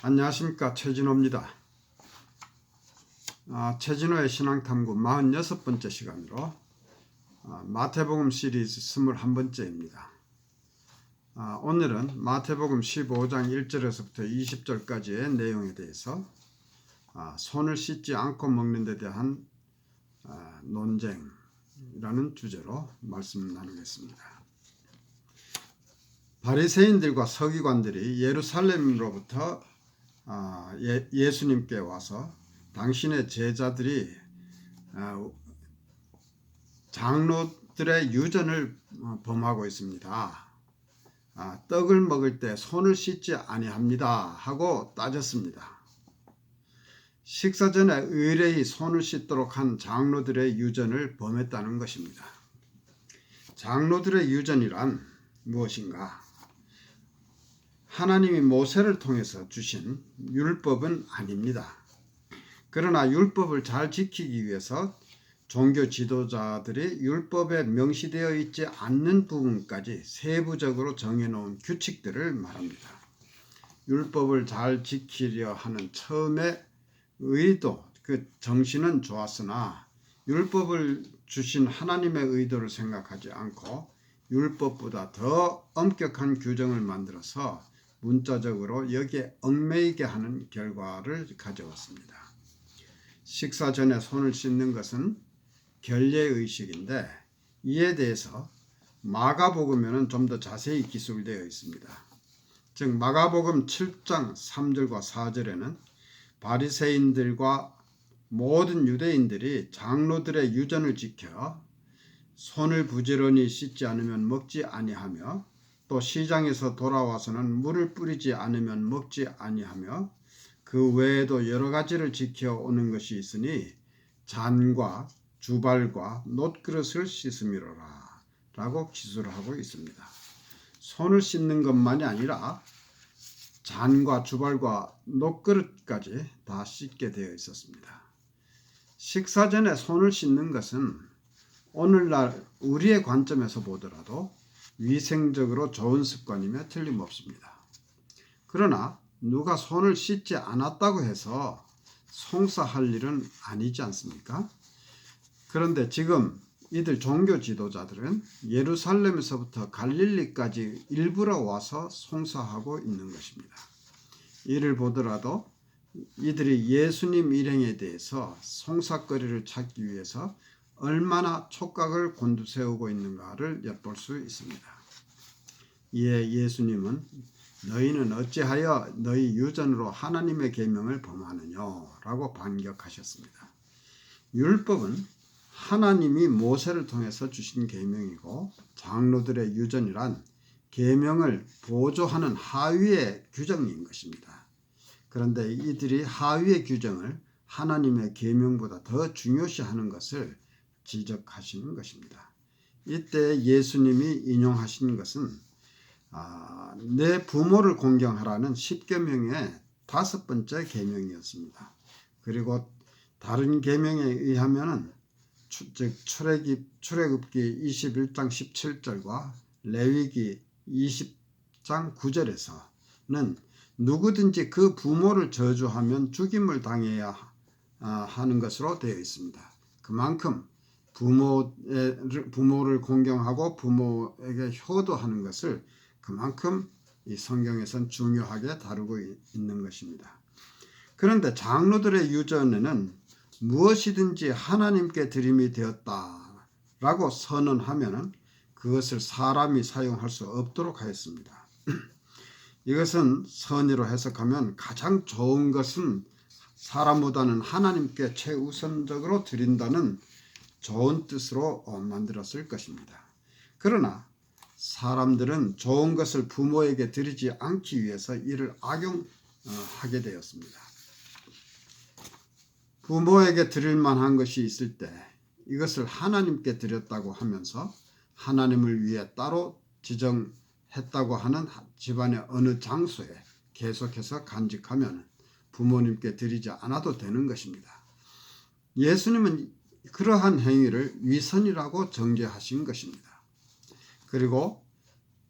안녕하십니까, 최진호입니다. 최진호의 신앙탐구 46번째 시간으로 마태복음 시리즈 21번째입니다. 오늘은 마태복음 15장 1절에서부터 20절까지의 내용에 대해서 손을 씻지 않고 먹는 데 대한 논쟁이라는 주제로 말씀 나누겠습니다. 바리새인들과 서기관들이 예루살렘으로부터 예수님께 와서 당신의 제자들이 장로들의 유전을 범하고 있습니다. 떡을 먹을 때 손을 씻지 아니합니다 하고 따졌습니다. 식사 전에 의뢰히 손을 씻도록 한 장로들의 유전을 범했다는 것입니다. 장로들의 유전이란 무엇인가? 하나님이 모세를 통해서 주신 율법은 아닙니다. 그러나 율법을 잘 지키기 위해서 종교 지도자들이 율법에 명시되어 있지 않는 부분까지 세부적으로 정해놓은 규칙들을 말합니다. 율법을 잘 지키려 하는 처음의 의도, 그 정신은 좋았으나 율법을 주신 하나님의 의도를 생각하지 않고 율법보다 더 엄격한 규정을 만들어서 문자적으로 여기에 얽매이게 하는 결과를 가져왔습니다. 식사 전에 손을 씻는 것은 결례의식인데 이에 대해서 마가복음에는 좀 더 자세히 기술되어 있습니다. 즉 마가복음 7장 3절과 4절에는 바리새인들과 모든 유대인들이 장로들의 유전을 지켜 손을 부지런히 씻지 않으면 먹지 아니하며 또 시장에서 돌아와서는 물을 뿌리지 않으면 먹지 아니하며 그 외에도 여러 가지를 지켜오는 것이 있으니 잔과 주발과 놋그릇을 씻음이로라 라고 기술하고 있습니다. 손을 씻는 것만이 아니라 잔과 주발과 놋그릇까지 다 씻게 되어 있었습니다. 식사 전에 손을 씻는 것은 오늘날 우리의 관점에서 보더라도 위생적으로 좋은 습관이며 틀림없습니다. 그러나 누가 손을 씻지 않았다고 해서 송사할 일은 아니지 않습니까? 그런데 지금 이들 종교 지도자들은 예루살렘에서부터 갈릴리까지 일부러 와서 송사하고 있는 것입니다. 이를 보더라도 이들이 예수님 일행에 대해서 송사거리를 찾기 위해서 얼마나 촉각을 곤두세우고 있는가를 엿볼 수 있습니다. 이에 예수님은 너희는 어찌하여 너희 유전으로 하나님의 계명을 범하느냐 라고 반격하셨습니다. 율법은 하나님이 모세를 통해서 주신 계명이고 장로들의 유전이란 계명을 보조하는 하위의 규정인 것입니다. 그런데 이들이 하위의 규정을 하나님의 계명보다 더 중요시하는 것을 지적하시는 것입니다. 이때 예수님이 인용하신 것은 내 부모를 공경하라는 10계명의 5번째 계명이었습니다. 그리고 다른 계명에 의하면 즉 출애굽기 21장 17절과 레위기 20장 9절에서는 누구든지 그 부모를 저주하면 죽임을 당해야 하는 것으로 되어 있습니다. 그만큼 부모를 공경하고 부모에게 효도하는 것을 그만큼 이 성경에선 중요하게 다루고 있는 것입니다. 그런데 장로들의 유전에는 무엇이든지 하나님께 드림이 되었다라고 선언하면 그것을 사람이 사용할 수 없도록 하였습니다. 이것은 선의로 해석하면 가장 좋은 것은 사람보다는 하나님께 최우선적으로 드린다는 좋은 뜻으로 만들었을 것입니다. 그러나 사람들은 좋은 것을 부모에게 드리지 않기 위해서 이를 악용하게 되었습니다. 부모에게 드릴 만한 것이 있을 때 이것을 하나님께 드렸다고 하면서 하나님을 위해 따로 지정했다고 하는 집안의 어느 장소에 계속해서 간직하면 부모님께 드리지 않아도 되는 것입니다. 예수님은 그러한 행위를 위선이라고 정죄하신 것입니다. 그리고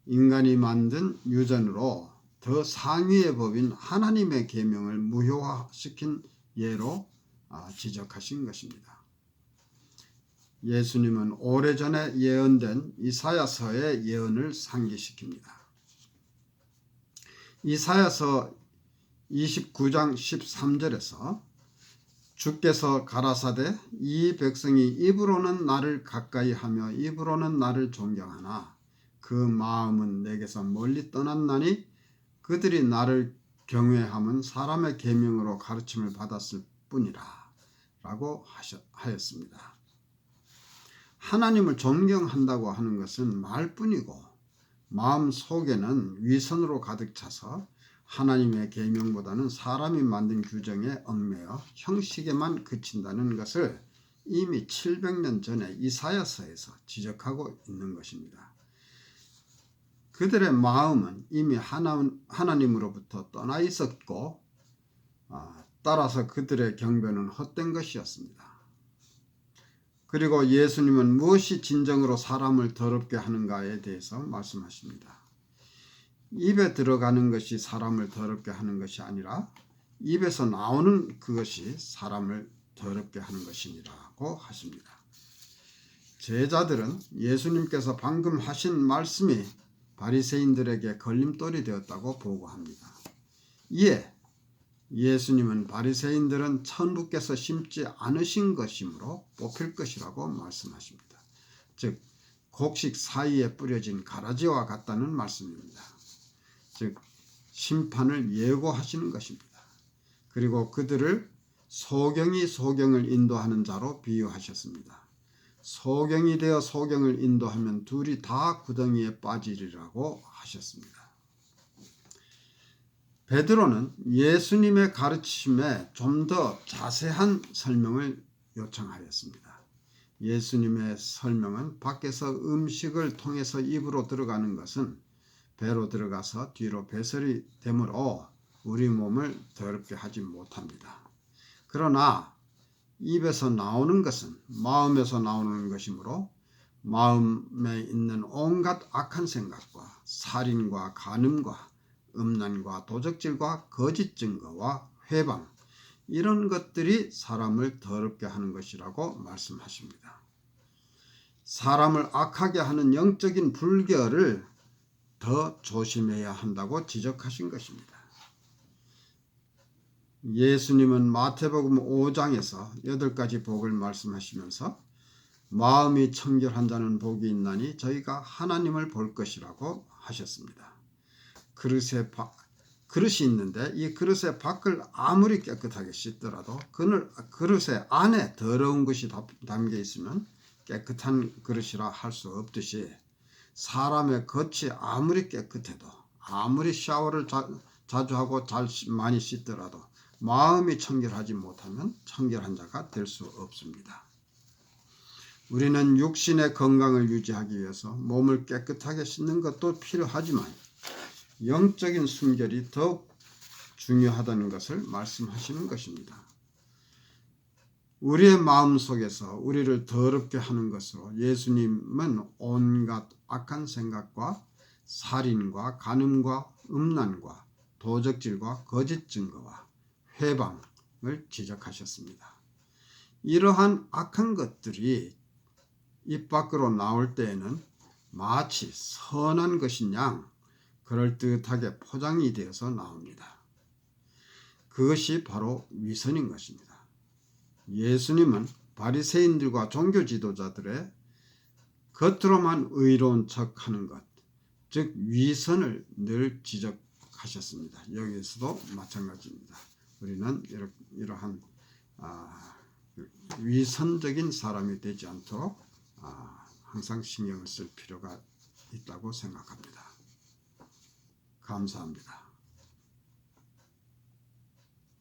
인간이 만든 유전으로 더 상위의 법인 하나님의 계명을 무효화시킨 예로 지적하신 것입니다. 예수님은 오래전에 예언된 이사야서의 예언을 상기시킵니다. 이사야서 29장 13절에서 주께서 가라사대 이 백성이 입으로는 나를 가까이 하며 입으로는 나를 존경하나 그 마음은 내게서 멀리 떠났나니 그들이 나를 경외함은 사람의 계명으로 가르침을 받았을 뿐이라 라고 하였습니다. 하나님을 존경한다고 하는 것은 말뿐이고 마음 속에는 위선으로 가득 차서 하나님의 계명보다는 사람이 만든 규정에 얽매여 형식에만 그친다는 것을 이미 700년 전에 이사야서에서 지적하고 있는 것입니다. 그들의 마음은 이미 하나님으로부터 떠나 있었고 따라서 그들의 경배는 헛된 것이었습니다. 그리고 예수님은 무엇이 진정으로 사람을 더럽게 하는가에 대해서 말씀하십니다. 입에 들어가는 것이 사람을 더럽게 하는 것이 아니라 입에서 나오는 그것이 사람을 더럽게 하는 것이니라고 하십니다. 제자들은 예수님께서 방금 하신 말씀이 바리새인들에게 걸림돌이 되었다고 보고합니다. 이에 예수님은 바리새인들은 천부께서 심지 않으신 것이므로 뽑힐 것이라고 말씀하십니다. 즉 곡식 사이에 뿌려진 가라지와 같다는 말씀입니다. 즉 심판을 예고하시는 것입니다. 그리고 그들을 소경이 소경을 인도하는 자로 비유하셨습니다. 소경이 되어 소경을 인도하면 둘이 다 구덩이에 빠지리라고 하셨습니다. 베드로는 예수님의 가르침에 좀 더 자세한 설명을 요청하였습니다. 예수님의 설명은 밖에서 음식을 통해서 입으로 들어가는 것은 배로 들어가서 뒤로 배설이 되므로 우리 몸을 더럽게 하지 못합니다. 그러나 입에서 나오는 것은 마음에서 나오는 것이므로 마음에 있는 온갖 악한 생각과 살인과 간음과 음란과 도적질과 거짓 증거와 회방 이런 것들이 사람을 더럽게 하는 것이라고 말씀하십니다. 사람을 악하게 하는 영적인 불결을 더 조심해야 한다고 지적하신 것입니다. 예수님은 마태복음 5장에서 8가지 복을 말씀하시면서 마음이 청결한 자는 복이 있나니 저희가 하나님을 볼 것이라고 하셨습니다. 그릇이 있는데 이 그릇의 밖을 아무리 깨끗하게 씻더라도 그릇의 안에 더러운 것이 담겨 있으면 깨끗한 그릇이라 할 수 없듯이 사람의 겉이 아무리 깨끗해도 아무리 샤워를 자주 하고 많이 씻더라도 마음이 청결하지 못하면 청결한 자가 될 수 없습니다. 우리는 육신의 건강을 유지하기 위해서 몸을 깨끗하게 씻는 것도 필요하지만 영적인 순결이 더욱 중요하다는 것을 말씀하시는 것입니다. 우리의 마음속에서 우리를 더럽게 하는 것으로 예수님은 온갖 악한 생각과 살인과 간음과 음란과 도적질과 거짓 증거와 회방을 지적하셨습니다. 이러한 악한 것들이 입 밖으로 나올 때에는 마치 선한 것인 양 그럴듯하게 포장이 되어서 나옵니다. 그것이 바로 위선인 것입니다. 예수님은 바리새인들과 종교 지도자들의 겉으로만 의로운 척하는 것, 즉 위선을 늘 지적하셨습니다. 여기에서도 마찬가지입니다. 우리는 이러한 위선적인 사람이 되지 않도록 항상 신경을 쓸 필요가 있다고 생각합니다. 감사합니다.